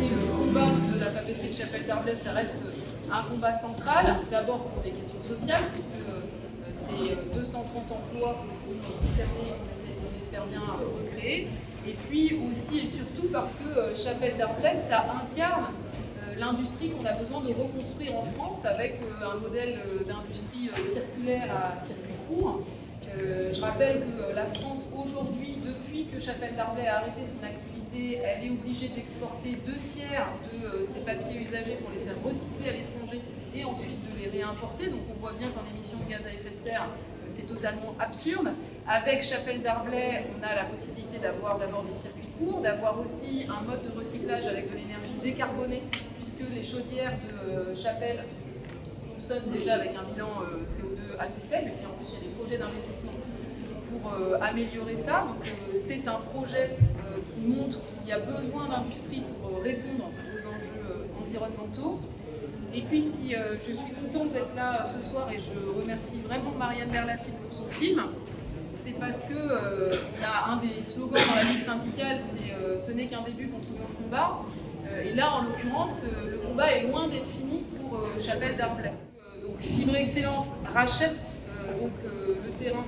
réalité, le combat de la papeterie de Chapelle Darblay, ça reste un combat central, d'abord pour des questions sociales, puisque c'est 230 emplois qui sont concernés, qu'on espère bien recréer, et puis aussi et surtout parce que Chapelle Darblay, ça incarne l'industrie qu'on a besoin de reconstruire en France avec un modèle d'industrie circulaire à circuit court. Je rappelle que la France aujourd'hui, depuis que Chapelle Darblay a arrêté son activité, elle est obligée d'exporter 2 tiers de ses papiers usagés pour les faire recycler à l'étranger et ensuite de les réimporter. Donc on voit bien qu'en émissions de gaz à effet de serre, c'est totalement absurde. Avec Chapelle Darblay, on a la possibilité d'avoir d'abord des circuits courts, d'avoir aussi un mode de recyclage avec de l'énergie décarbonée, puisque les chaudières de Chapelle fonctionnent déjà avec un bilan CO2 assez faible, et puis en plus il y a des projets d'investissement pour améliorer ça. Donc c'est un projet qui montre qu'il y a besoin d'industrie pour répondre aux enjeux environnementaux. Et puis si je suis contente d'être là ce soir et je remercie vraiment Marianne Berlafitte pour son film, c'est parce que on a un des slogans dans la lutte syndicale, c'est ce n'est qu'un début, continuons le combat. Et là, en l'occurrence, le combat est loin d'être fini pour Chapelle Darblay. Donc Fibre Excellence rachète le terrain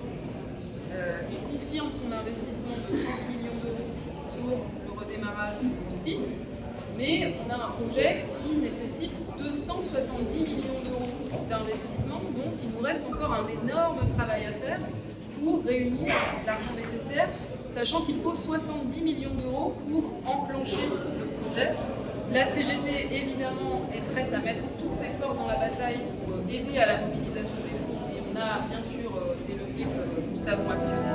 et confirme son investissement de 30 millions d'euros pour le redémarrage du site. Mais on a un projet qui nécessite 270 millions d'euros d'investissement, donc il nous reste encore un énorme travail à faire pour réunir l'argent nécessaire, sachant qu'il faut 70 millions d'euros pour enclencher le projet. La CGT, évidemment, est prête à mettre toutes ses forces dans la bataille pour aider à la mobilisation des fonds, et on a bien sûr des leviers que nous savons actionner.